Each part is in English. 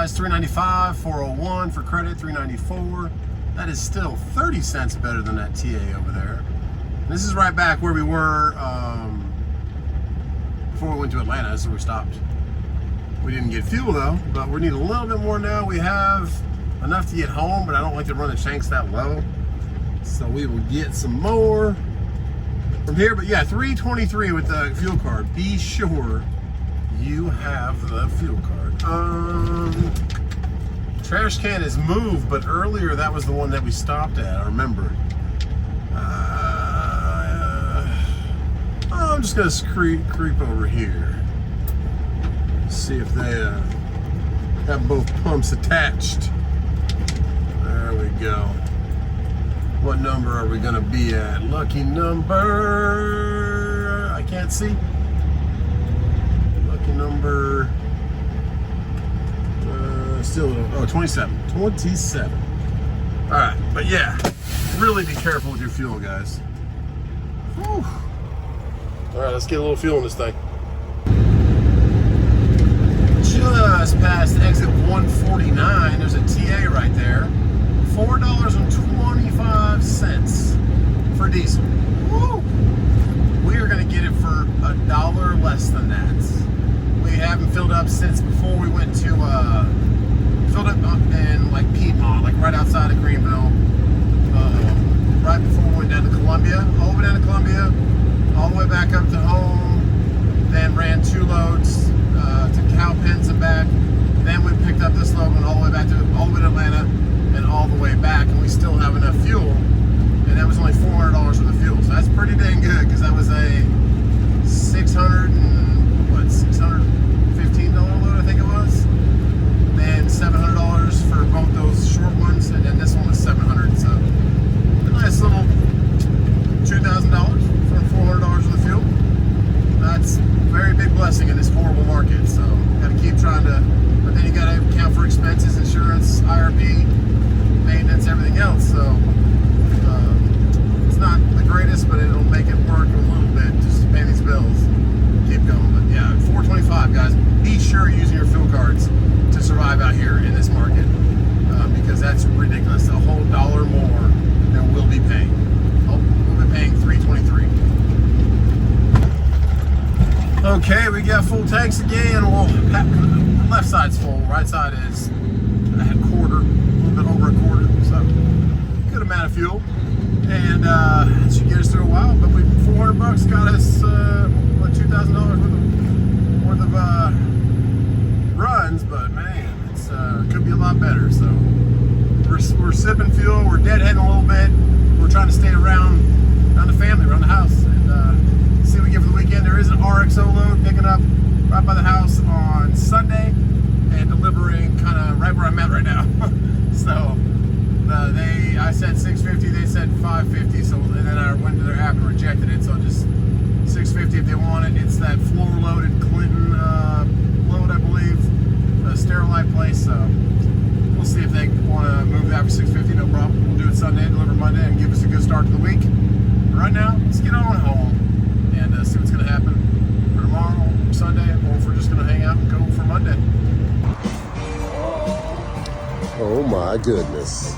is $3.95, 401 for credit, $3.94. That is still 30 cents better than that TA over there. This is right back where we were before we went to Atlanta. That's where we stopped. We didn't get fuel though, but we need a little bit more now. We have enough to get home, but I don't like to run the tanks that low. So we will get some more from here. But yeah, $3.23 with the fuel card. Be sure you have the fuel card. Trash can is moved, but earlier that was the one that we stopped at. I remember. I'm just gonna creep over here. See if they have both pumps attached. There we go. What number are we gonna be at? Lucky number, I can't see. Lucky number, still, oh, 27. 27. All right, but yeah, really be careful with your fuel, guys. Whew. All right, let's get a little fuel in this thing. Just past exit 149, there's a TA right there. $4.25 for diesel. Woo! We are going to get it for $1 less than that. We haven't filled up since before we went to filled up in like Piedmont, like right outside of Greenville. Right before we went down to Columbia, all the way down to Columbia, all the way back up to home. Then ran 2 loads to Cowpens and back. Then we picked up this load and all the way back to Atlanta. And all the way back, and we still have enough fuel, and that was only $400 for the fuel, so that's pretty dang good, because that was a $615 load, I think it was, then $700 for both those short ones, and then this one was $700, so a nice little $2,000 for $400 of the fuel. That's a very big blessing in this horrible market, so got to keep trying to, but then you got to account for expenses, insurance, IRP, maintenance, everything else, so it's not the greatest, but it'll make it work a little bit just to pay these bills, keep going. But yeah, $4.25, guys. Be sure you're using your fuel cards to survive out here in this market, because that's ridiculous. A whole $1 more than we'll be paying. We'll be paying $3.23. Okay, we got full tanks again. Well, left side's full, right side is a quarter. Over a quarter, so good amount of fuel, and it should get us through a while. But we $400 got us what, $2,000 worth of runs. But man, it's could be a lot better. So we're sipping fuel, we're deadheading a little bit. We're trying to stay around the family, around the house, and see what we get for the weekend. There is an RXO load picking up right by the house on Sunday and delivering kind of right where I'm at right now. So I said 650, they said 550. So and then I went to their app and rejected it. So just 650 if they want it. It's that floor-loaded Clinton load, I believe, a Sterilite place. So we'll see if they want to move that for 650. No problem. We'll do it Sunday, deliver Monday, and give us a good start to the week. But right now, let's get on home and see what's going to happen for tomorrow, Sunday, or if we're just going to hang out and go for Monday. Oh my goodness.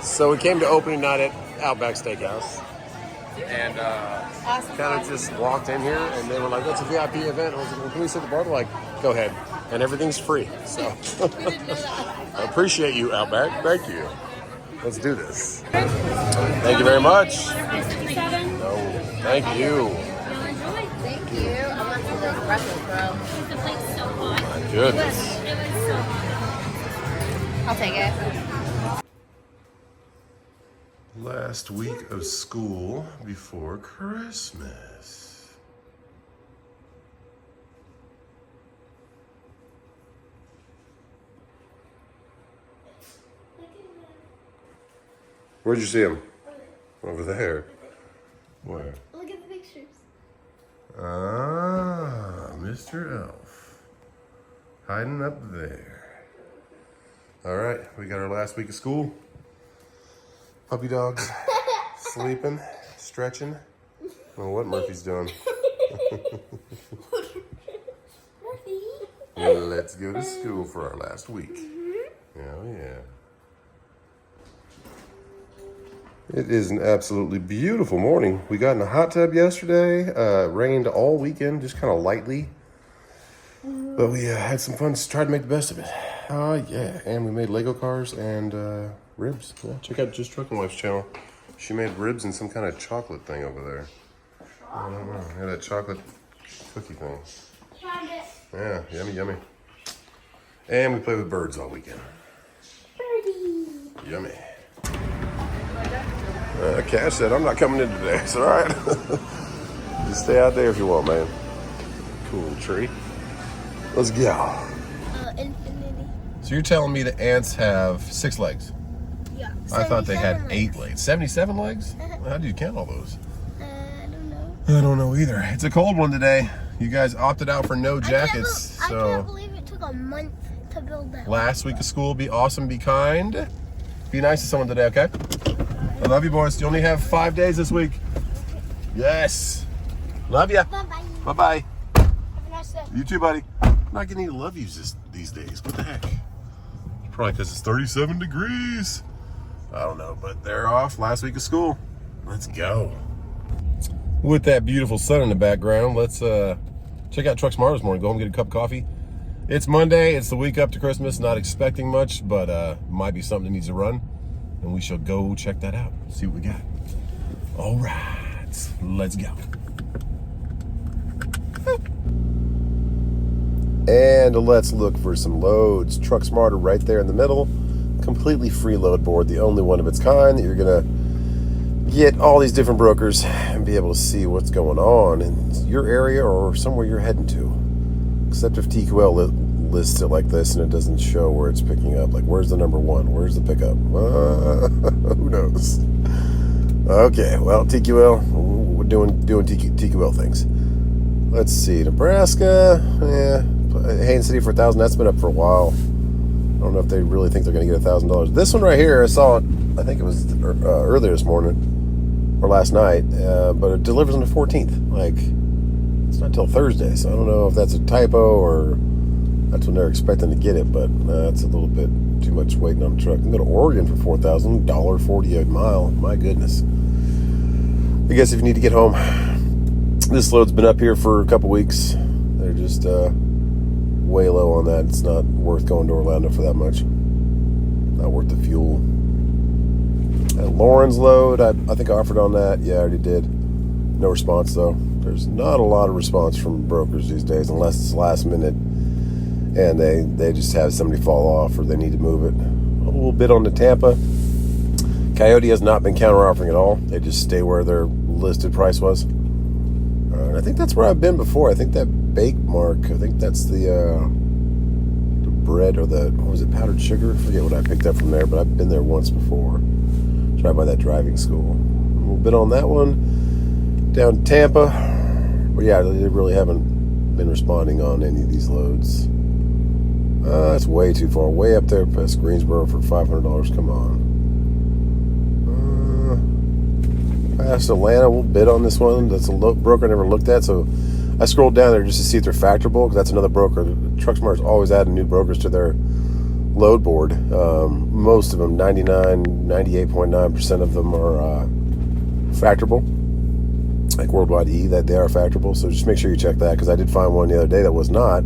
So we came to opening night at Outback Steakhouse, and kind of just walked in here, and they were like, "That's a VIP event." I was like, "Well, can we sit at the bar?" They're like, "Go ahead," and everything's free. So I appreciate you, Outback. Thank you. Let's do this. Thank you very much. No, thank you. Thank you. I want some of those breakfast, bro. The plate's so hot. My goodness. It was so hot. I'll take it. Last week of school before Christmas. Where'd you see him? Over there. Where? Look at the pictures. Ah, Mr. Elf. Hiding up there. All right, we got our last week of school. Puppy dog's sleeping, stretching. I don't know what Murphy's doing. Murphy? Let's go to school for our last week. Oh, yeah. It is an absolutely beautiful morning. We got in a hot tub yesterday. Rained all weekend, just kind of lightly. But we had some fun, just tried to make the best of it. Yeah, and we made Lego cars and ribs. Yeah, check out Just Truckin' Wife's channel. She made ribs and some kind of chocolate thing over there. I don't know. Yeah, that chocolate cookie thing. Yeah, yummy, yummy. And we played with birds all weekend. Birdie. Yummy. Cash said, I'm not coming in today. It's all right. Just stay out there if you want, man. Cool tree. Let's go. Infinity. So you're telling me the ants have 6 legs? Yeah. I thought they had 77 8 legs. 77 legs? How do you count all those? I don't know. I don't know either. It's a cold one today. You guys opted out for no jackets. I So can't believe it took a month to build that. last week of school, be awesome, be kind. Be nice to someone today, okay? I love you, boys. You only have 5 days this week. Yes. Love ya. Bye-bye. Bye-bye. Have a nice day. You too, buddy. I'm not getting any love yous these days. What the heck? Probably because it's 37 degrees. I don't know, but they're off last week of school. Let's go. With that beautiful sun in the background, let's check out Truck Smart this morning. Go home and get a cup of coffee. It's Monday. It's the week up to Christmas. Not expecting much, but might be something that needs to run. And we shall go check that out. See what we got. All right. Let's go. And let's look for some loads. Truck Smarter right there in the middle. Completely free load board. The only one of its kind that you're going to get all these different brokers and be able to see what's going on in your area or somewhere you're heading to. Except if TQL lists it like this and it doesn't show where it's picking up. Like, where's the number 1? Where's the pickup? Who knows? Okay, well, TQL, we're doing TQL things. Let's see, Nebraska, Haines City for 1,000. That's been up for a while. I don't know if they really think they're going to get $1,000. This one right here, I saw it, I think it was earlier this morning or last night, but it delivers on the 14th. Like, it's not till Thursday, so I don't know if that's a typo or that's when they're expecting to get it, but that's a little bit too much waiting on the truck. I'm going to Oregon for $4,000, $1.40 a mile. My goodness. I guess if you need to get home, this load's been up here for a couple weeks. They're just way low on that. It's not worth going to Orlando for that much. Not worth the fuel. And Lauren's load, I think I offered on that. Yeah, I already did. No response, though. There's not a lot of response from brokers these days, unless it's last minute and they just have somebody fall off or they need to move it. A little bit on the Tampa. Coyote has not been counter-offering at all. They just stay where their listed price was. And I think that's where I've been before. I think that bake mark, I think that's the bread or the, what was it, powdered sugar? I forget what I picked up from there, but I've been there once before. Tried by that driving school. A little bit on that one. Down to Tampa. But yeah, they really haven't been responding on any of these loads. That's way too far. Way up there past Greensboro for $500. Come on. Past Atlanta, we'll bid on this one. That's a broker I never looked at, so I scrolled down there just to see if they're factorable, because that's another broker. TruckSmart's always adding new brokers to their load board. Most of them, 98.9% of them are factorable. Like Worldwide E, that they are factorable. So just make sure you check that, because I did find one the other day that was not.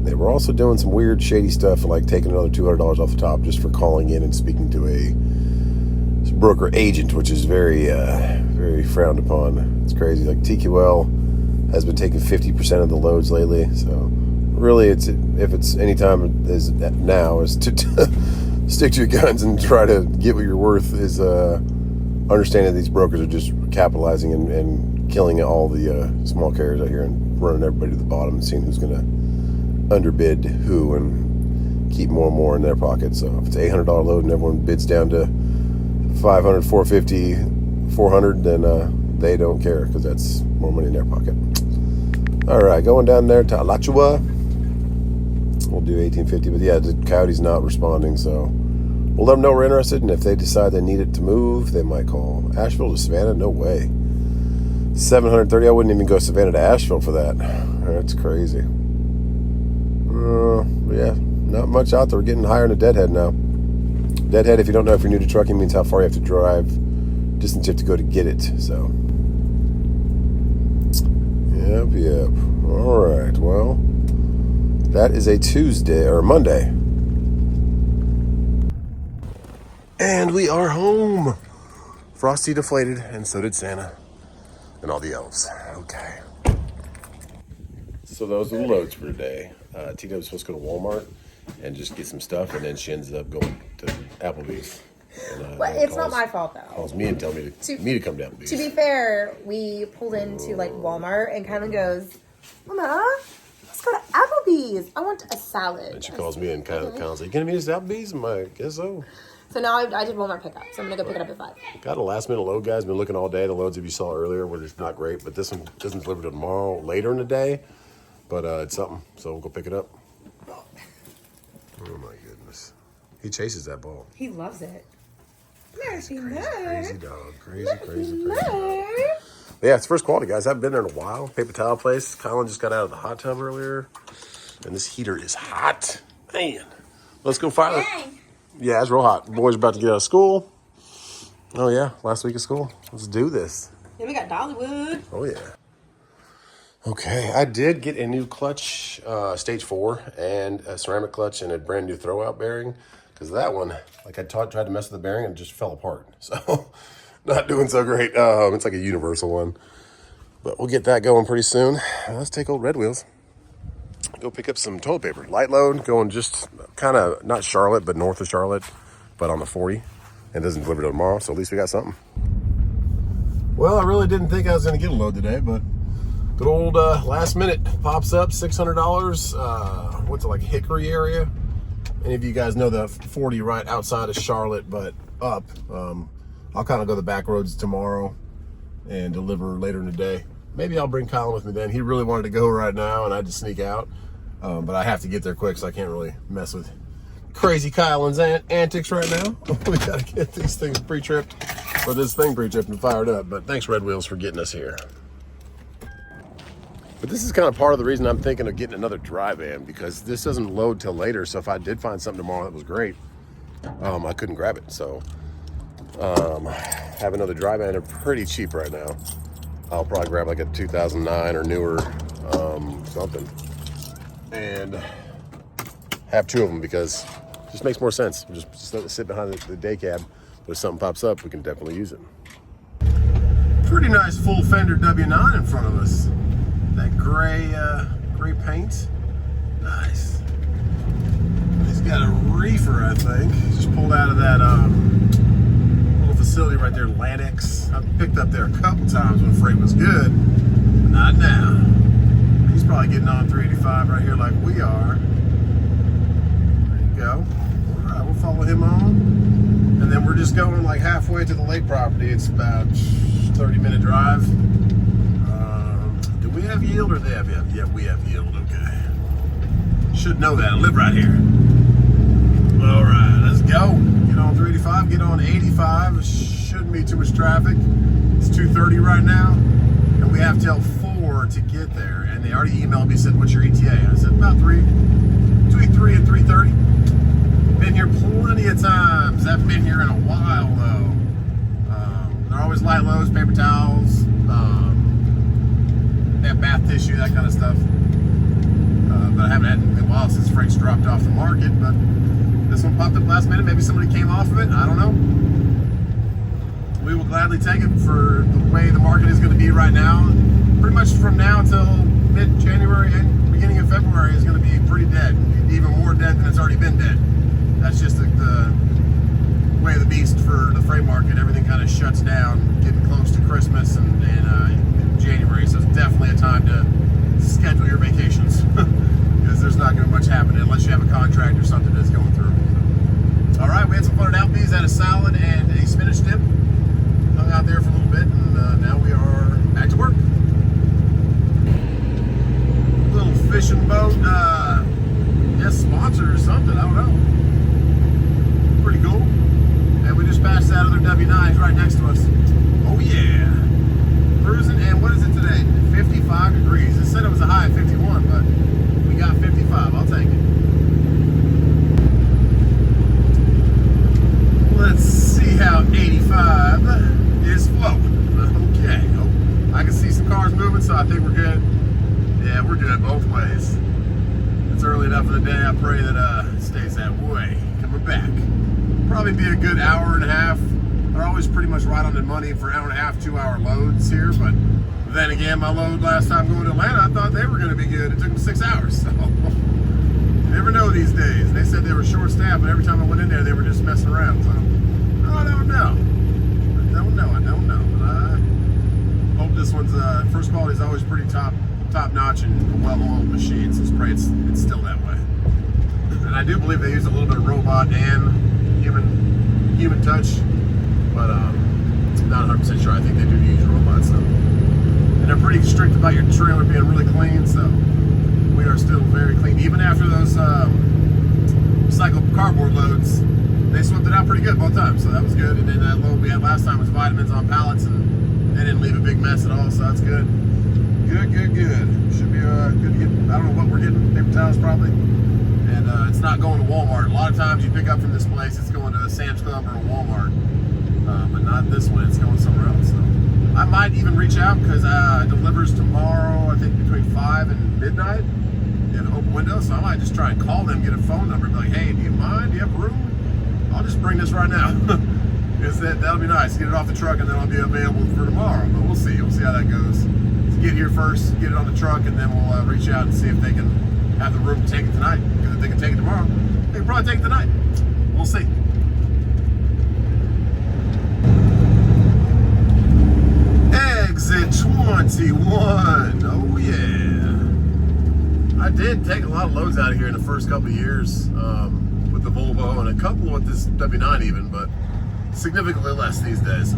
They were also doing some weird, shady stuff, like taking another $200 off the top just for calling in and speaking to a broker agent, which is very, very frowned upon. It's crazy. Like TQL has been taking 50% of the loads lately. So really, if it's any time is now is to stick to your guns and try to get what you're worth. Is understanding that these brokers are just capitalizing and killing all the small carriers out here and running everybody to the bottom and seeing who's going to underbid who and keep more and more in their pocket. So if it's an $800 load and everyone bids down to $500, $450, $400, then they don't care, because that's more money in their pocket. All right, going down there to Alachua. We'll do $18.50, but yeah, the Coyote's not responding, so we'll let them know we're interested, and if they decide they need it to move, they might call. Asheville to Savannah? No way. $730. I wouldn't even go Savannah to Asheville for that. That's crazy. Yeah, not much out there. We're getting higher in the deadhead now. Deadhead, if you don't know, if you're new to trucking, means how far you have to drive, distance you have to go to get it. So, yep. All right, well, that is a Tuesday or Monday. And we are home. Frosty deflated, and so did Santa and all the elves. Okay. So those are the loads for today. Tina was supposed to go to Walmart and just get some stuff, and then she ends up going to Applebee's. And, Well, it's not my fault though. Calls me and tells me to come to Applebee's. To be fair, we pulled into like Walmart and Kellen goes, "Mama, let's go to Applebee's. I want a salad." And she calls me and kind of like, "You gonna meet us at Applebee's?" I'm like, "Guess so." So now I did Walmart pickup, so I'm gonna go pick it up at 5. Got a last minute load, guys. Been looking all day. The loads that you saw earlier were just not great, but this one doesn't deliver till tomorrow later in the day. But it's something, so we'll go pick it up. Oh my goodness, he chases that ball. He loves it. Crazy dog. Crazy dog. Yeah, it's first quality, guys. I haven't been there in a while. Paper towel place. Colin just got out of the hot tub earlier, and this heater is hot. Man, let's go fire it. Yeah, it's real hot. Boys are about to get out of school. Oh yeah, last week of school. Let's do this. Then we got Dollywood. Oh yeah. Okay, I did get a new clutch, stage 4, and a ceramic clutch and a brand new throwout bearing. Because that one, like I tried to mess with the bearing and it just fell apart. So, not doing so great. It's like a universal one. But we'll get that going pretty soon. Let's take old Red Wheels. Go pick up some toilet paper. Light load, going just kind of, not Charlotte, but north of Charlotte, but on the 40. And doesn't deliver till tomorrow, so at least we got something. Well, I really didn't think I was going to get a load today, but good old last minute pops up, $600. What's it, like Hickory area? Any of you guys know the 40 right outside of Charlotte, but up. I'll kind of go the back roads tomorrow and deliver later in the day. Maybe I'll bring Colin with me then. He really wanted to go right now, and I had to sneak out. But I have to get there quick, so I can't really mess with crazy Colin's antics right now. We got to get these things pre-tripped, or this thing pre-tripped and fired up. But thanks, Red Wheels, for getting us here. But this is kind of part of the reason I'm thinking of getting another dry van, because this doesn't load till later. So if I did find something tomorrow that was great, I couldn't grab it. So have another dry van are pretty cheap right now. I'll probably grab like a 2009 or newer something, and have 2 of them because it just makes more sense. We'll just sit behind the day cab, but if something pops up, we can definitely use it. Pretty nice full fender W9 in front of us. That gray paint, nice. He's got a reefer, I think. He just pulled out of that little facility right there, Lanix. I've picked up there a couple times when freight was good, but not now. He's probably getting on 385 right here like we are. There you go. All right, we'll follow him on. And then we're just going like halfway to the lake property. It's about 30-minute drive. Do we have yield or they have yield? Yeah, we have yield, okay. Should know that, I live right here. All right, let's go. Get on 385, get on 85. Shouldn't be too much traffic. It's 2:30 right now, and we have till 4 to get there. And they already emailed me, said, what's your ETA? I said, about 3, between 3 and 3:30. Been here plenty of times. Haven't been here in a while, though. They're always light loads, paper towels, they have bath tissue, that kind of stuff. But I haven't had it in a while since freight's dropped off the market. But this one popped up last minute. Maybe somebody came off of it. I don't know. We will gladly take it for the way the market is going to be right now. Pretty much from now until mid-January and beginning of February is going to be pretty dead. Even more dead than it's already been dead. That's just the way of the beast for the freight market. Everything kind of shuts down, getting close to Christmas and January, so it's definitely a time to schedule your vacations because there's not going to be much happening unless you have a contract or something that's going through. So, all right, we had some fun at Applebee's, had a salad and a spinach dip. Hung out there for a little bit, and now we are back to work. Little fishing boat, yes, sponsor or something, I don't know. Pretty cool. And we just passed that other W9 right next to us. Oh yeah. Cruising, and what is it today? 55 degrees. It said it was a high of 51, but we got 55. I'll take it. Let's see how 85 is flowing. Okay. Oh, I can see some cars moving, so I think we're good. Yeah, we're good both ways. It's early enough in the day. I pray that it stays that way. Coming back. Probably be a good hour and a half. They're always pretty much right on the money for hour and a half, 2-hour loads here. But then again, my load last time going to Atlanta, I thought they were going to be good. It took them 6 hours. So you never know these days. They said they were short-staffed, but every time I went in there, they were just messing around. So I don't know. I don't know. But I hope this one's first quality is always pretty top-notch and a well-oiled machine. So let's pray it's still that way. And I do believe they use a little bit of robot and human touch, but not 100% sure. I think they do use robots, so. And they're pretty strict about your trailer being really clean, so we are still very clean. Even after those recycled cardboard loads, they swept it out pretty good both times, so that was good. And then that load we had last time was vitamins on pallets, and they didn't leave a big mess at all, so that's good. Good. Should be good to get, I don't know what we're getting, paper towels probably. And it's not going to Walmart. A lot of times you pick up from this place, it's going to a Sam's Club or a Walmart. But not this one, it's going somewhere else. So I might even reach out because it delivers tomorrow, I think between 5 and midnight in an open window. So I might just try and call them, get a phone number, and be like, hey, do you mind? Do you have room? I'll just bring this right now. That'll be nice. Get it off the truck and then I'll be available for tomorrow. But we'll see. We'll see how that goes. Let's get here first, get it on the truck, and then we'll reach out and see if they can have the room to take it tonight. Because if they can take it tomorrow, they can probably take it tonight. We'll see. Exit 21. Oh yeah. I did take a lot of loads out of here in the first couple of years with the Volvo, and a couple with this W9 even, but significantly less these days.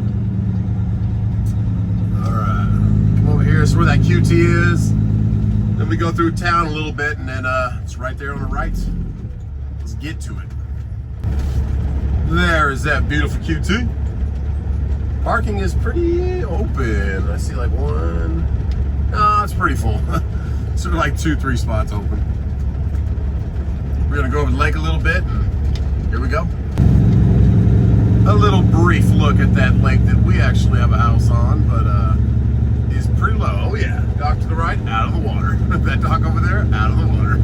Alright. Come over here. This is where that QT is. Then we go through town a little bit, and then it's right there on the right. Let's get to it. There is that beautiful QT. Parking is pretty open. I see like one. No, it's pretty full. Sort of like 2-3 spots open. We're gonna go over the lake a little bit, and here we go. A little brief look at that lake that we actually have a house on, but is pretty low. Oh yeah, dock to the right, out of the water. That dock over there, out of the water.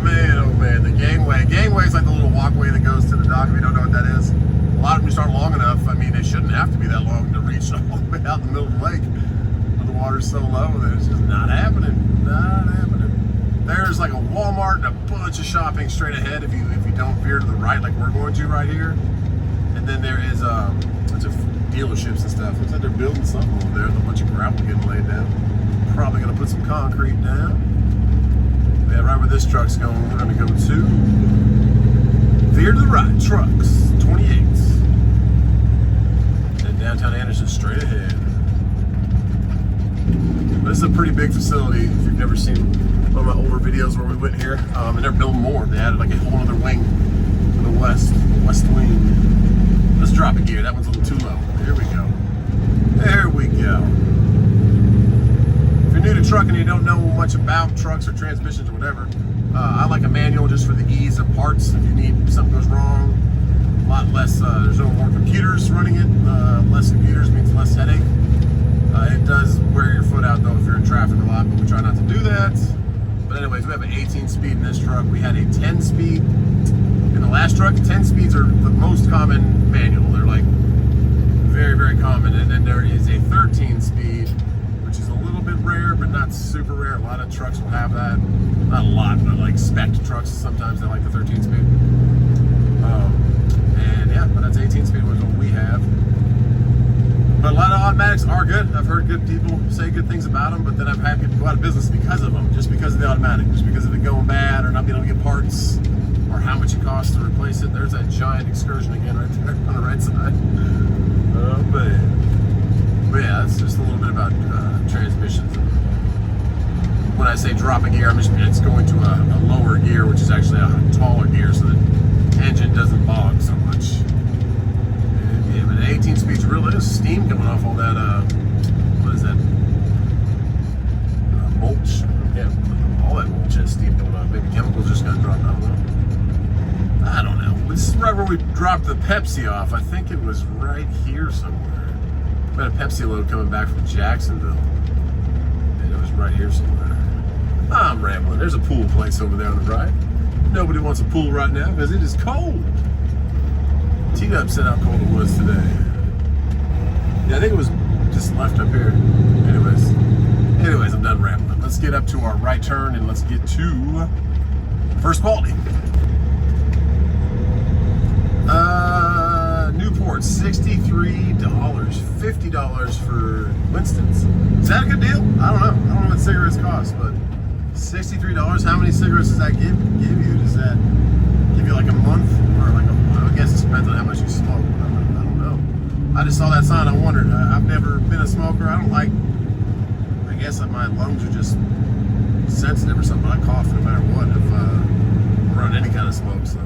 Man, oh man, the gangway. Gangway is like the little walkway that goes to the dock. If you don't know what that is, a lot of them just aren't long enough. I mean, they shouldn't have to be that long to reach all the way out in the middle of the lake. But the water's so low that it's just not happening. Not happening. There's like a Walmart and a bunch of shopping straight ahead if you don't veer to the right like we're going to right here. And then there is a bunch of dealerships and stuff. Looks like they're building something over there. There's a bunch of gravel getting laid down. Probably gonna put some concrete down. Yeah, right where this truck's going, we're gonna go to veer to the right, trucks, 28s. And downtown Anderson straight ahead. This is a pretty big facility. If you've never seen one of my older videos where we went here, and they're building more. They added like a whole other wing to the west wing. Let's drop a gear. That one's a little too low. Here we go. There we go. If you're new to trucking and you don't know much about trucks or transmissions or whatever, I like a manual just for the ease of parts. If you need something goes wrong, a lot less. There's no more computers running it. Less computers means less headache. It does wear your foot out though if you're in traffic a lot, but we try not to do that. But anyways, we have an 18-speed in this truck. We had a 10-speed in the last truck. 10 speeds are the most common manual. They're like very, very common. And then there is a 13-speed, which is a little bit rare, but not super rare. A lot of trucks will have that. Not a lot, but like spec trucks, sometimes they like the 13-speed. And yeah, but that's 18-speed was what we have. But a lot of automatics are good. I've heard good people say good things about them, but then I've had people go out of business because of them, just because of the automatic, just because of it going bad or not being able to get parts or how much it costs to replace it. There's that giant excursion again right there on the right side. Oh man. But yeah, that's just a little bit about transmissions. When I say drop a gear, it's going to a lower gear, which is actually a taller gear so the engine doesn't bog so much. Yeah, but 18 speeds really is steam coming off all that, what is that? Mulch. Yeah, all that mulch has steam dropped the Pepsi off. I think it was right here somewhere. We had a Pepsi load coming back from Jacksonville. And it was right here somewhere. I'm rambling. There's a pool place over there on the right. Nobody wants a pool right now because it is cold. T-Dub said how cold it was today. Yeah, I think it was just left up here. Anyways, I'm done rambling. Let's get up to our right turn and let's get to first quality. Newport, $63, $50 for Winston's. Is that a good deal? I don't know. I don't know what cigarettes cost, but $63. How many cigarettes does that give you? Does that give you like a month, or like I guess it depends on how much you smoke. I don't know. I just saw that sign. I wondered. I've never been a smoker. I don't like. I guess my lungs are just sensitive or something. I cough no matter what if I run any kind of smoke. So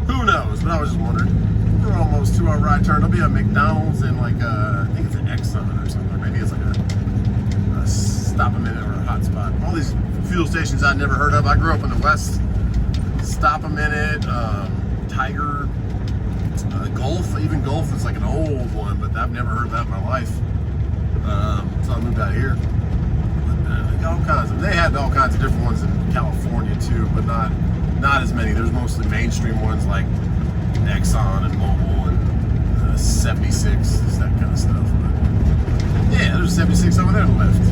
who knows? But I was just wondering. We're almost to our right turn. There'll be a McDonald's and like I think it's an Exxon or something. Maybe it's like a stop a minute or a hot spot. All these fuel stations I'd never heard of. I grew up in the West. Stop a minute, Tiger, Gulf. Even Gulf is like an old one, but I've never heard of that in my life. So I moved out here. But, they got all kinds of. They had all kinds of different ones in California too, but not as many. There's mostly mainstream ones like Exxon and Mobil and 76, that kind of stuff. But yeah, there's 76 over there on the left.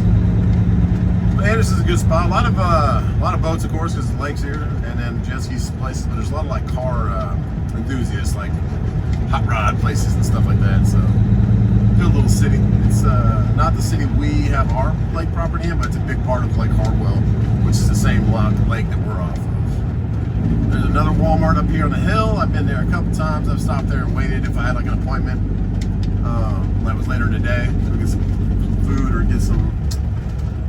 But Anderson's a good spot. A lot of boats, of course, because the lake's here, and then jet skis places. But there's a lot of like car enthusiasts, like hot rod places and stuff like that. So good little city. It's not the city we have our lake property in, but it's a big part of Lake Hartwell, which is the same lake that we're off of. There's another Walmart up here on the hill. I've been there a couple times. I've stopped there and waited if I had like an appointment. That was later in the day to get some food or get some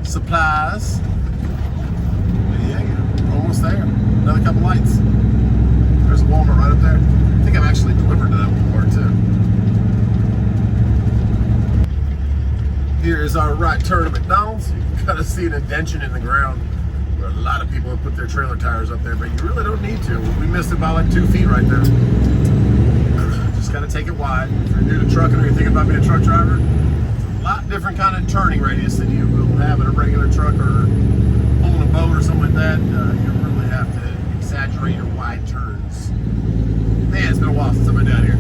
supplies. But yeah, almost there. Another couple lights. There's a Walmart right up there. I think I've actually delivered to that Walmart too. Here is our right turn to McDonald's. You can kind of see an indention in the ground. A lot of people have put their trailer tires up there, but you really don't need to. We missed it by like 2 feet right there. Just gotta take it wide. If you're new to trucking or you're thinking about being a truck driver, it's a lot different kind of turning radius than you will have in a regular truck or pulling a boat or something like that. You really have to exaggerate your wide turns. Man, it's been a while since I've been down here.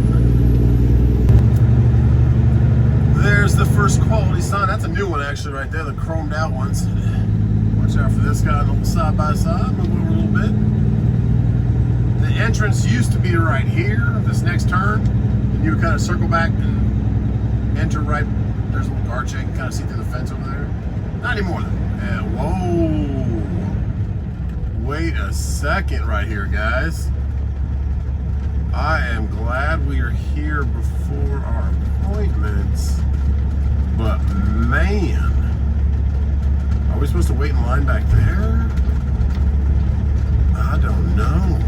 There's the first quality sign. That's a new one actually right there, the chromed out ones. Watch out for this guy on the side by side. Move over a little bit. The entrance used to be right here, this next turn. And you would kind of circle back and enter right. There's a little guard check. You can kind of see through the fence over there. Not anymore though. And whoa. Wait a second right here, guys. I am glad we are here before our appointments. But man. Are we supposed to wait in line back there? I don't know.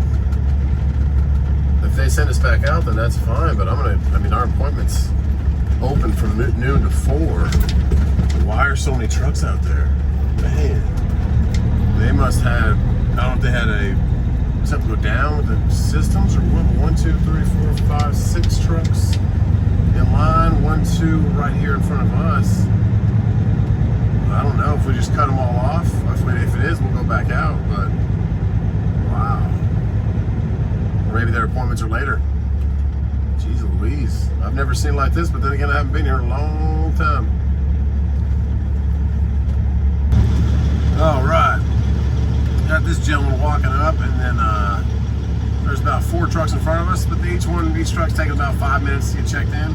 If they send us back out, then that's fine. But our appointment's open from noon to 4. Why are so many trucks out there? Man. They must have, I don't know if they had something go down with the systems or what? 1, 2, 3, 4, 5, 6 trucks in line. 1, 2 right here in front of us. I don't know if we just cut them all off. If it is, we'll go back out, but wow. Or maybe their appointments are later. Jeez Louise. I've never seen it like this, but then again, I haven't been here in a long time. All right. Got this gentleman walking up, and then there's about 4 trucks in front of us, but each truck's taking about 5 minutes to get checked in.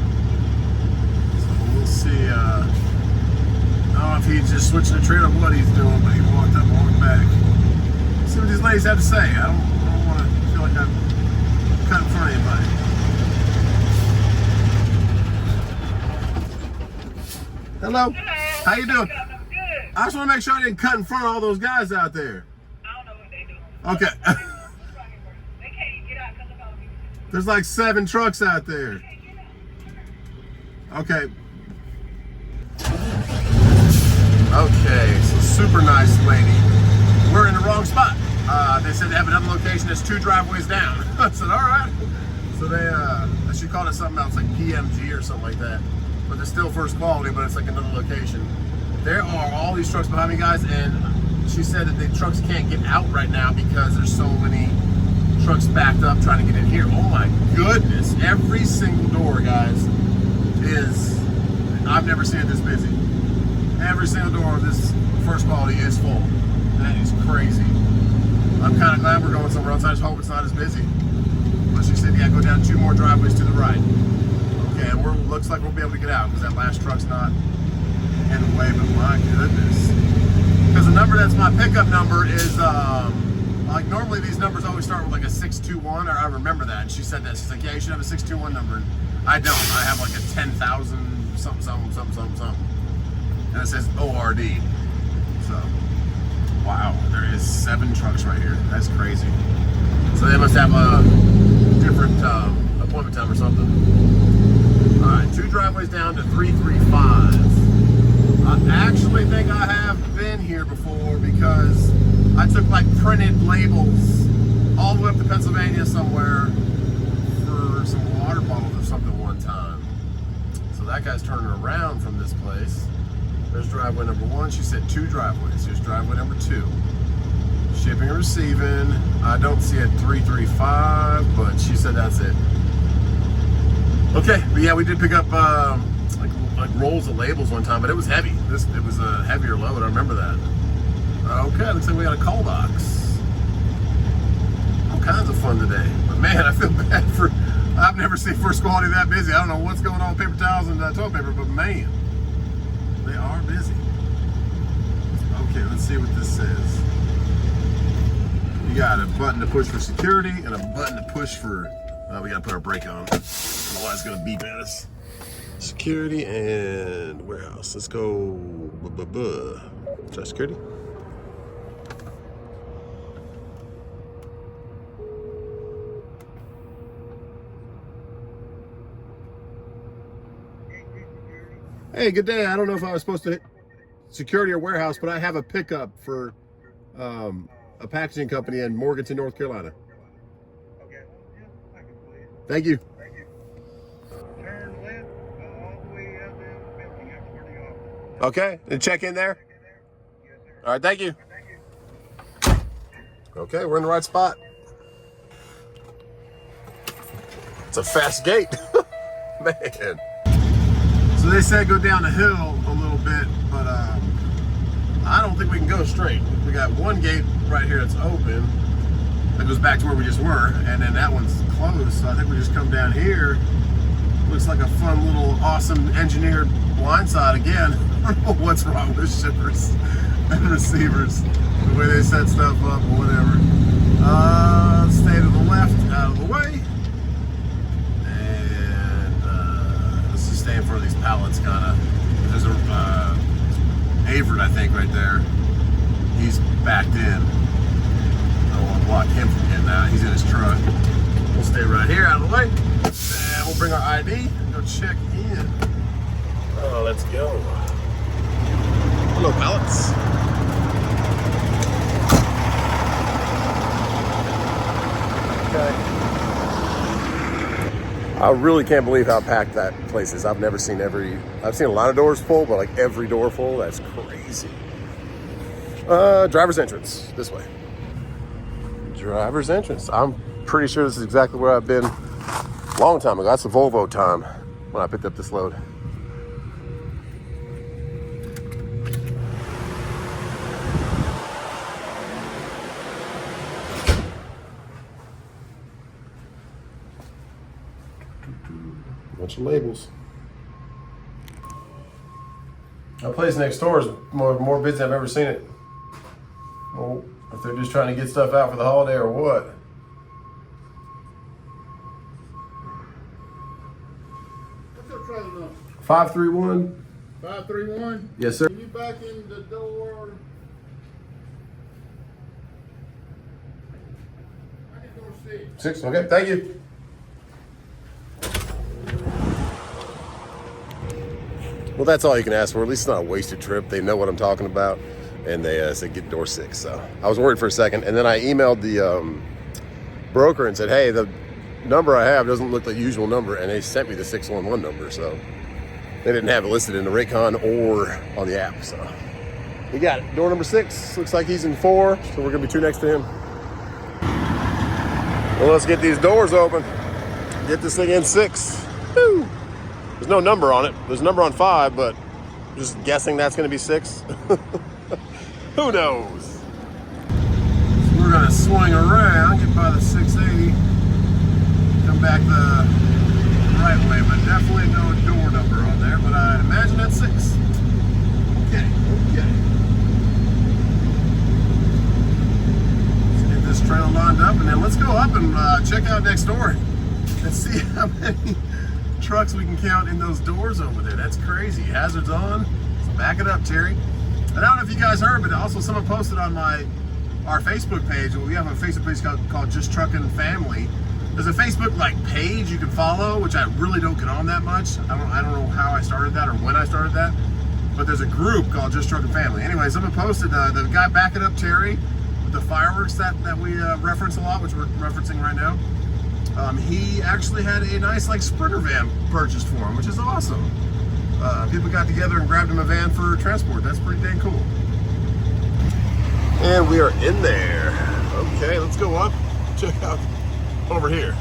So we'll see. I don't know if he's just switching the trailer or what he's doing, but he walked up and walked back. See what these ladies have to say. I don't want to feel like I'm cutting in front of anybody. Hello. How you doing? Good. I just want to make sure I didn't cut in front of all those guys out there. I don't know what they do. Okay. They can't even get out because of all people. There's like 7 trucks out there. Okay. Okay, so super nice lady. We're in the wrong spot. They said they have another location that's 2 driveways down. I said, all right. So she called it something else, like PMG or something like that. But they're still first quality, but it's like another location. There are all these trucks behind me, guys, and she said that the trucks can't get out right now because there's so many trucks backed up trying to get in here. Oh my goodness. Every single door, guys, I've never seen it this busy. Every single door of this first quality is full. That is crazy. I'm kind of glad we're going somewhere else. I just hope it's not as busy. But she said, yeah, go down 2 more driveways to the right. Okay, and looks like we'll be able to get out because that last truck's not in the way, but my goodness. Because the number that's my pickup number is, like normally these numbers always start with like a 621, or I remember that. And she said that. She's like, yeah, you should have a 621 number. And I don't. I have like a 10,000 something. And it says ORD. So, wow, there is 7 trucks right here. That's crazy. So they must have a different appointment time or something. All right, 2 driveways down to 335. I actually think I have been here before because I took like printed labels all the way up to Pennsylvania somewhere for some water bottles or something one time. So that guy's turning around from this place. There's driveway number 1. She said 2 driveways. Here's driveway number 2. Shipping and receiving. I don't see a 335, but she said that's it. Okay, but yeah, we did pick up like rolls of labels one time, but it was heavy. It was a heavier load. I remember that. Okay, looks like we got a call box. All kinds of fun today. But man, I feel bad for. I've never seen first quality that busy. I don't know what's going on with paper towels and toilet paper, but man, they are busy. Okay, let's see what this says. You got a button to push for security and a button to push for. We gotta put our brake on. Otherwise, it's gonna beep at us. Security and warehouse. Let's go. Try security. Hey, good day. I don't know if I was supposed to hit security or warehouse, but I have a pickup for a packaging company in Morganton, North Carolina. Okay. Yeah, I can please. Thank you. Thank you. Turn left all the way up in the building after the office. Okay, and check in there. Yes, sir. All right, thank you. Thank you. Okay, we're in the right spot. It's a fast gate. Man. So they said go down the hill a little bit, but I don't think we can go straight. We got one gate right here that's open that goes back to where we just were, and then that one's closed, so I think we just come down here. Looks like a fun little awesome engineered blindside again. I don't know what's wrong with shippers and receivers, the way they set stuff up or whatever. Stay to the left, out of the way. And let's just stay in front of these pallets, kind of. There's a Avert, I think, right there. He's backed in. I don't want to block him from getting out. He's in his truck. We'll stay right here, out of the way. And we'll bring our ID and go check in. Oh, let's go. Hello, pallets. Okay. I really can't believe how packed that place is. I've seen a lot of doors full, but like every door full, that's crazy. Driver's entrance, this way. Driver's entrance. I'm pretty sure this is exactly where I've been a long time ago. That's the Volvo time when I picked up this load. Bunch of labels. That place next door is more busy than I've ever seen it. Well, if they're just trying to get stuff out for the holiday or what. What's your trailer number? 531. 531? Yes, sir. Can you back in the door? I need door 6. 6. Okay, thank you. Well, that's all you can ask for. At least it's not a wasted trip. They know what I'm talking about. And they said get door 6. So I was worried for a second. And then I emailed the broker and said, hey, number I have doesn't look like the usual number, and they sent me the 611 number, so they didn't have it listed in the Raycon or on the app. So we got it. Door number 6. Looks like he's in 4, so we're gonna be 2 next to him. Well, let's get these doors open. Get this thing in 6. Woo. There's no number on it. There's a number on 5, but I'm just guessing that's gonna be 6. Who knows? So we're gonna swing around, get by the 680, come back the right way, but definitely no door number on there, but I imagine that's 6. Okay. Let's get this trailer lined up, and then let's go up and check out next door and see how many trucks we can count in those doors over there. That's crazy. Hazards on. So back it up, Terry. And I don't know if you guys heard, but also someone posted on our Facebook page. We have a Facebook page called Just Truckin' Family. There's a Facebook page you can follow, which I really don't get on that much. I don't know how I started that or when I started that, but there's a group called Just Truckin' Family. Anyway, someone posted the guy backing up Terry with the fireworks that we reference a lot, which we're referencing right now. He actually had a nice Sprinter van purchased for him, which is awesome. People got together and grabbed him a van for transport. That's pretty dang cool. And we are in there. Okay, let's go up, check out over here.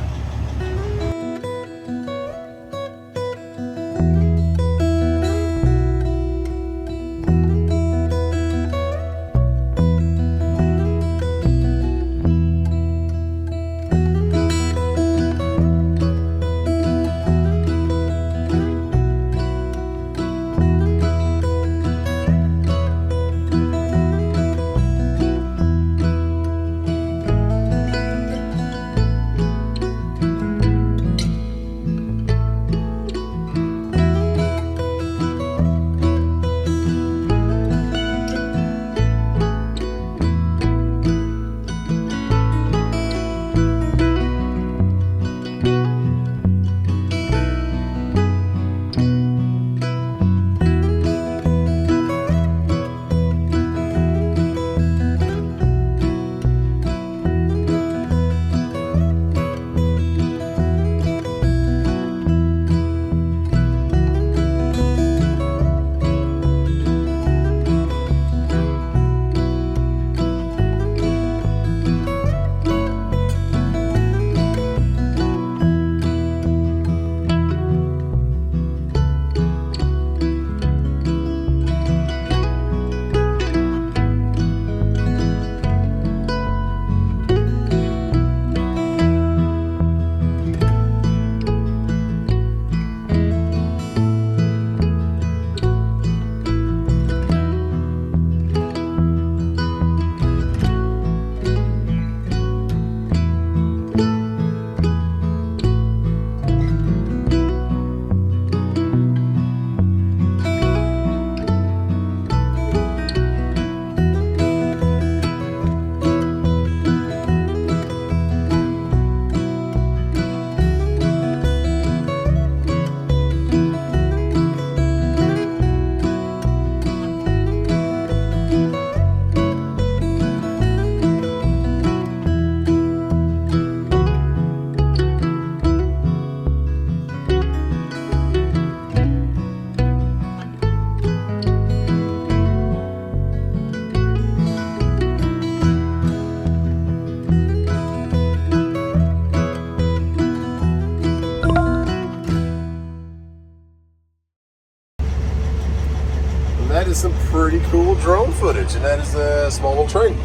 That is some pretty cool drone footage, and that is a small little train.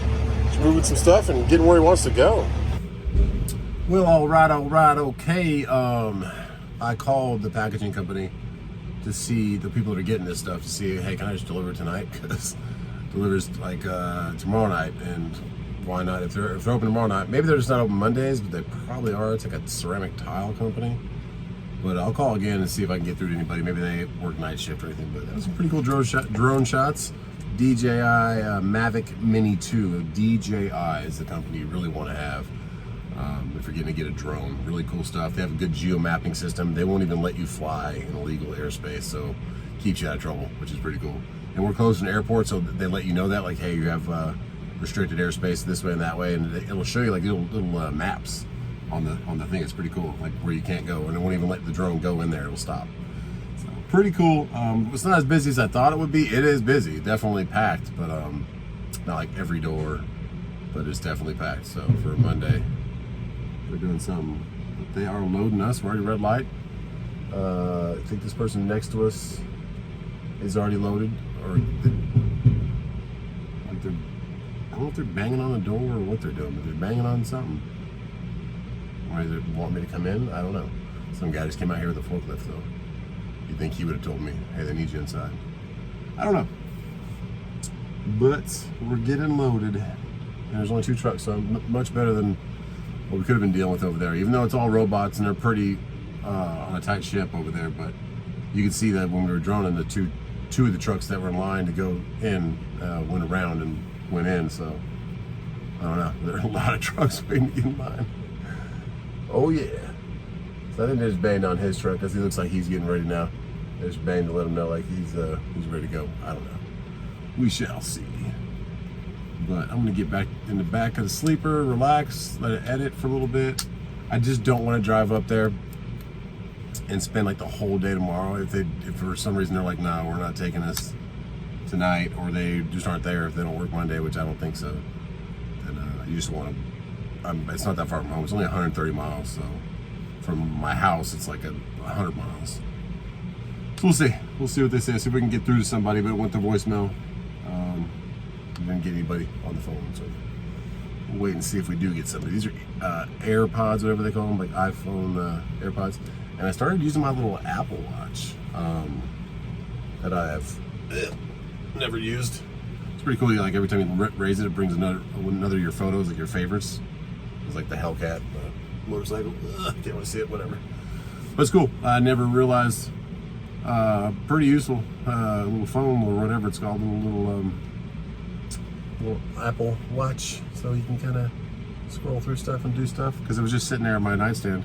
Just moving some stuff and getting where he wants to go. Well, all right, okay. I called the packaging company to see the people that are getting this stuff, to see, hey, can I just deliver it tonight? Because it delivers tomorrow night, and why not? If they're open tomorrow night, maybe they're just not open Mondays, but they probably are. It's like a ceramic tile company. But I'll call again and see if I can get through to anybody. Maybe they work night shift or anything. But that was some pretty cool drone shots. DJI Mavic Mini 2. DJI is the company you really want to have if you're going to get a drone. Really cool stuff. They have a good geo mapping system. They won't even let you fly in illegal airspace, so keeps you out of trouble, which is pretty cool. And we're close to an airport, so they let you know that, like, hey, you have restricted airspace this way and that way, and it'll show you like little maps on the thing. It's pretty cool, like where you can't go, and it won't even let the drone go in there. It'll stop. So pretty cool. It's not as busy as I thought it would be. It is busy, definitely packed, but not like every door, but it's definitely packed. So for a Monday, they're doing something. But they are loading us. We're already red light. I think this person next to us is already loaded, or like they're, I don't know if they're banging on the door or what they're doing, but they're banging on something. Or they want me to come in? I don't know. Some guy just came out here with a forklift though. You'd think he would have told me, hey, they need you inside. I don't know. But we're getting loaded. And there's only 2 trucks, so much better than what we could have been dealing with over there. Even though it's all robots and they're pretty on a tight ship over there, but you could see that when we were droning, the two of the trucks that were in line to go in went around and went in. So I don't know. There are a lot of trucks waiting to get in line. Oh yeah. So I think they just banged on his truck because he looks like he's getting ready now. They just banged to let him know like he's ready to go. I don't know. We shall see. But I'm gonna get back in the back of the sleeper, relax, let it edit for a little bit. I just don't want to drive up there and spend like the whole day tomorrow. If for some reason they're like, nah, we're not taking this tonight, or they just aren't there if they don't work Monday, which I don't think so. Then you just want to. It's not that far from home. It's only 130 miles, so from my house it's like 100 miles. So we'll see. We'll see what they say. See if we can get through to somebody, but it went to voicemail. We didn't get anybody on the phone, so we'll wait and see if we do get somebody. These are AirPods, whatever they call them, like iPhone AirPods. And I started using my little Apple Watch that I have never used. It's pretty cool. Like every time you raise it, it brings another of your photos, like your favorites. It's like the Hellcat motorcycle. Can't really see it, whatever. But it's cool. I never realized. Pretty useful. Little phone or whatever it's called, little Apple Watch, so you can kind of scroll through stuff and do stuff. Because it was just sitting there on my nightstand.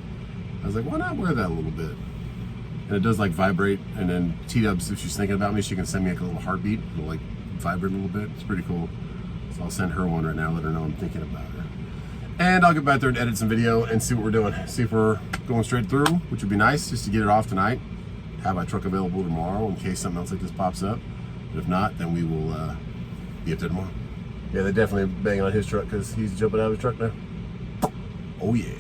I was like, why not wear that a little bit? And it does like vibrate, and then T-Dubs, if she's thinking about me, she can send me like a little heartbeat. It'll like vibrate a little bit. It's pretty cool. So I'll send her one right now, let her know I'm thinking about her. And I'll get back there and edit some video and see what we're doing. See if we're going straight through, which would be nice just to get it off tonight. Have my truck available tomorrow in case something else like this pops up. But if not, then we will be up there tomorrow. Yeah, they're definitely banging on his truck because he's jumping out of his truck now. Oh yeah.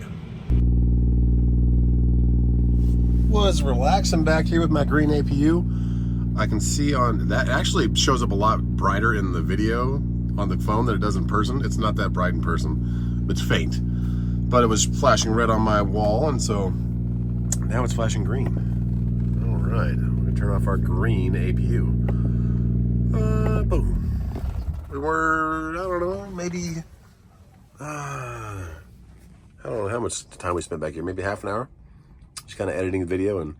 Was relaxing back here with my green APU. I can see on that, it actually shows up a lot brighter in the video on the phone than it does in person. It's not that bright in person. It's faint. But it was flashing red on my wall, and so now it's flashing green. All right, we're gonna turn off our green APU. Boom. We were, I don't know, maybe, I don't know how much time we spent back here, maybe half an hour. Just kind of editing the video and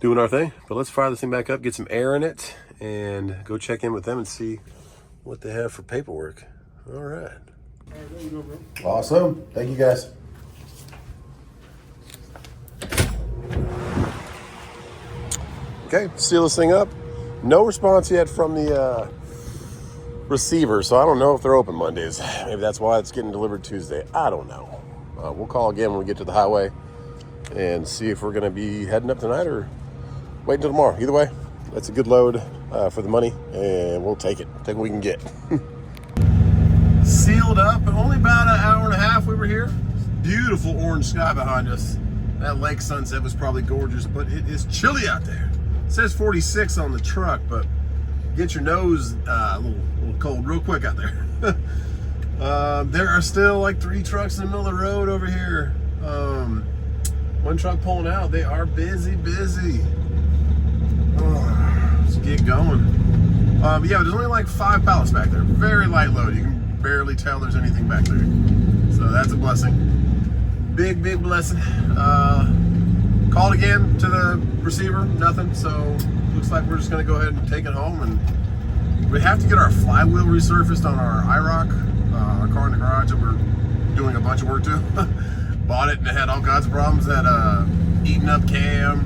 doing our thing. But let's fire this thing back up, get some air in it, and go check in with them and see what they have for paperwork. All right. There you go, bro. Awesome. Thank you, guys. Okay, seal this thing up. No response yet from the receiver, so I don't know if they're open Mondays. Maybe that's why it's getting delivered Tuesday. I don't know. We'll call again when we get to the highway and see if we're going to be heading up tonight or wait until tomorrow. Either way, that's a good load for the money, and we'll take it. Take what we can get. Sealed up, but only about an hour and a half we were here. Beautiful orange sky behind us. That lake sunset was probably gorgeous, but it is chilly out there. It says 46 on the truck, but get your nose a little cold real quick out there. There are still like 3 trucks in the middle of the road over here. One truck pulling out. They are busy. Let's get going. Yeah, there's only like 5 pallets back there. Very light load. You can barely tell there's anything back there. So that's a blessing. Big blessing. Called again to the receiver, nothing. So looks like we're just gonna go ahead and take it home, and we have to get our flywheel resurfaced on our IROC, our car in the garage that we're doing a bunch of work to. Bought it and it had all kinds of problems that eating up cam.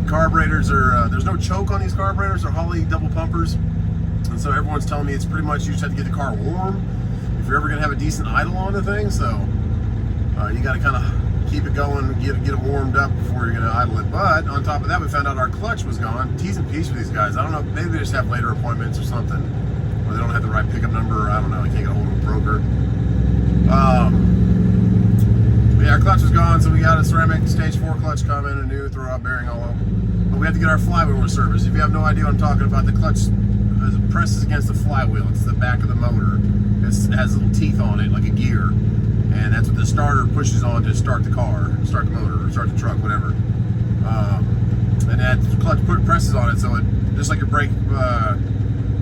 Carburetors are, there's no choke on these carburetors. They're Holley double pumpers. And so everyone's telling me it's pretty much you just have to get the car warm if you're ever gonna have a decent idle on the thing. So You got to kind of keep it going, get it warmed up before you're going to idle it. But on top of that, we found out our clutch was gone. T's and P's for these guys. I don't know, maybe they just have later appointments or something, or they don't have the right pickup number. I don't know. I can't get a hold of a broker. But yeah, our clutch was gone, so we got a ceramic stage 4 clutch coming, a new throw-out bearing, all up. But we have to get our flywheel service. If you have no idea what I'm talking about, the clutch presses against the flywheel. It's the back of the motor. It has little teeth on it, like a gear. And that's what the starter pushes on to start the car, start the motor, or start the truck, whatever. And that clutch presses on it, so it, just like your brake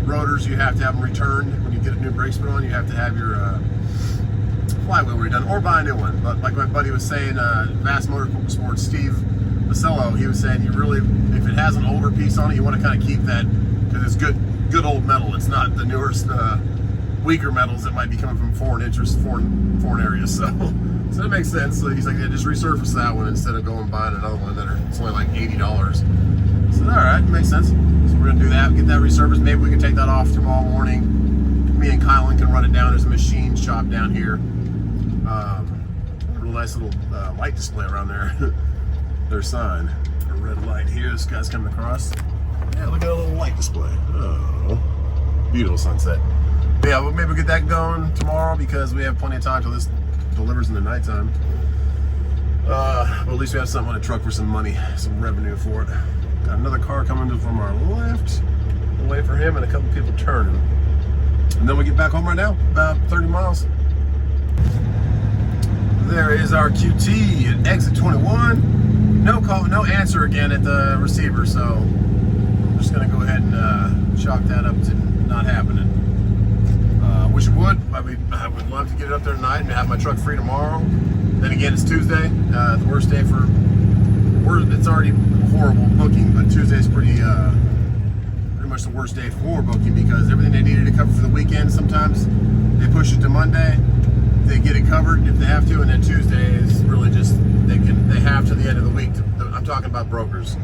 rotors, you have to have them returned. When you get a new brake spin on, you have to have your flywheel redone, or buy a new one. But like my buddy was saying, Vast Motorsports, Steve Masello, he was saying, you really, if it has an older piece on it, you want to kind of keep that, because it's good old metal. It's not the newest, weaker metals that might be coming from foreign areas. So that makes sense. So he's like, yeah, just resurface that one instead of going and buying another one it's only like $80. So all right, makes sense. So we're gonna do that, get that resurfaced. Maybe we can take that off tomorrow morning. Me and Kylan can run it down. There's a machine shop down here. A real nice little light display around there. Their sign, a red light here. This guy's coming across. Yeah, look at that little light display. Oh, beautiful sunset. Yeah, well, maybe we'll get that going tomorrow because we have plenty of time till this delivers in the nighttime. But at least we have something on the truck for some money, some revenue for it. Got another car coming from our left. We'll wait for him and a couple people turning. And then we get back home right now, about 30 miles. There is our QT at exit 21. No call, no answer again at the receiver, so I'm just gonna go ahead and chalk that up to not happening. Wish it would. I would love to get it up there tonight and have my truck free tomorrow. Then again, it's Tuesday, the worst day for. It's already horrible booking, but Tuesday's pretty much the worst day for booking because everything they needed to cover for the weekend. Sometimes they push it to Monday. They get it covered if they have to, and then Tuesday is really just they have to the end of the week. I'm talking about brokers,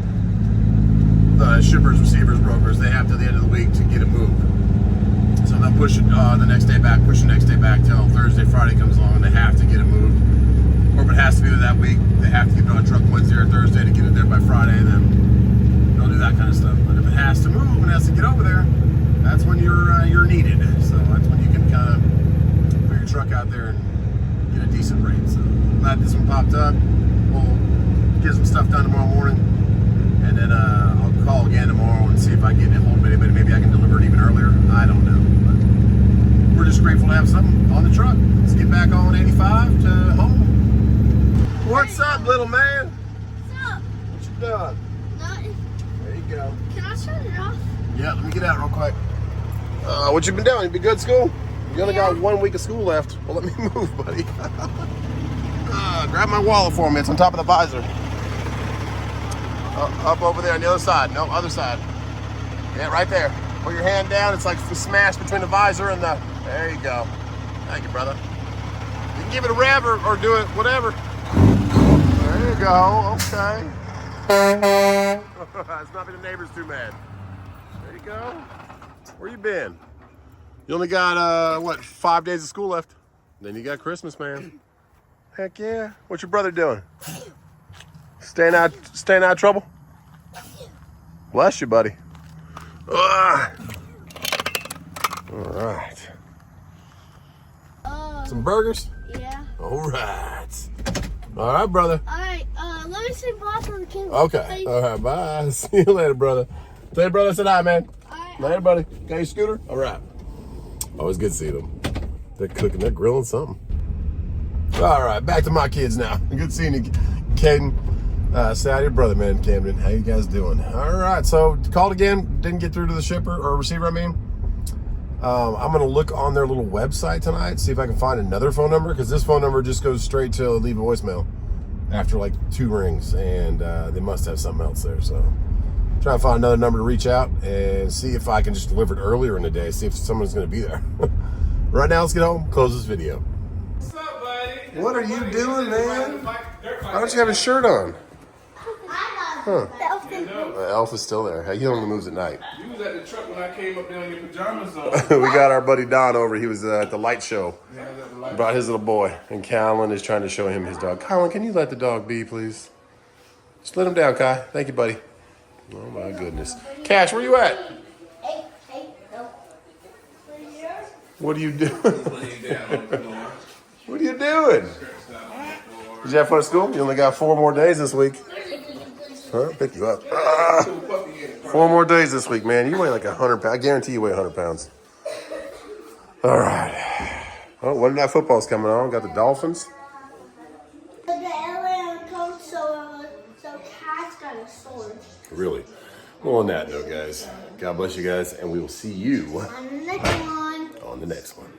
shippers, receivers, brokers. They have to the end of the week to get it moved. So they'll push it the next day back, push the next day back till Thursday, Friday comes along, and they have to get it moved. Or if it has to be there that week, they have to get it on a truck Wednesday or Thursday to get it there by Friday, and then they'll do that kind of stuff. But if it has to move and has to get over there, that's when you're needed. So that's when you can kind of put your truck out there and get a decent rate. So I'm glad this one popped up. We'll get some stuff done tomorrow morning, and then I'll call again tomorrow and see if I can get a hold of anybody. Maybe I can deliver it even earlier. I don't know. But we're just grateful to have something on the truck. Let's get back on 85 to home. What's up, little man? What's up? What you doing? Nothing. There you go. Can I turn it off? Yeah, let me get out real quick. What you been doing? You been good at school? You only got 1 week of school left. Well, let me move, buddy. Grab my wallet for me. It's on top of the visor. Up over there on the other side. No, other side. Yeah, right there. Put your hand down. It's like smashed between the visor and the... There you go. Thank you, brother. You can give it a rev or do it, whatever. There you go. Okay. It's not making the neighbors too mad. There you go. Where you been? You only got, 5 days of school left. Then you got Christmas, man. Heck yeah. What's your brother doing? Staying out of trouble? Bless you, buddy. All right. Some burgers? Yeah. All right. All right, brother. Alright, let me say bye for the kids. Okay. All right, bye. See you later, brother. Tell your brother I said hi, man. Alright. Later, buddy. Got your scooter? All right. Always good seeing them. They're cooking, they're grilling something. All right, back to my kids now. Good seeing you, Caden. Say hi to your brother, man, Camden. How you guys doing? All right, so called again. Didn't get through to the shipper or receiver, I mean. I'm going to look on their little website tonight, see if I can find another phone number, because this phone number just goes straight to leave a voicemail after like 2 rings, and they must have something else there. So try to find another number to reach out and see if I can just deliver it earlier in the day, see if someone's going to be there. Right now, let's get home, close this video. What's up, buddy? What are you doing, man? Why don't you have a shirt on? Huh. The elf didn't move. The elf is still there. He only moves at night. You was at the truck when I came up there in your pajamas on. We got our buddy Don over. He was at the light show. Yeah, I was at the light. Brought his little boy. And Kellen is trying to show him his dog. Kellen, can you let the dog be, please? Just let him down, Kai. Thank you, buddy. Oh, my goodness. Cash, where you at? Hey, no. What are you doing? Laying down on the floor. What are you doing? Did you have fun at school? You only got 4 more days this week. Huh? Pick you up. Ah, 4 more days this week, man. You weigh like 100 pounds. I guarantee you weigh 100 pounds. All right. Well, Monday Night Football's coming on. Got the Dolphins. The LA coach, so Cat's got a sword. Really? Well, on that note, guys, God bless you guys, and we will see you On the next one. on the next one.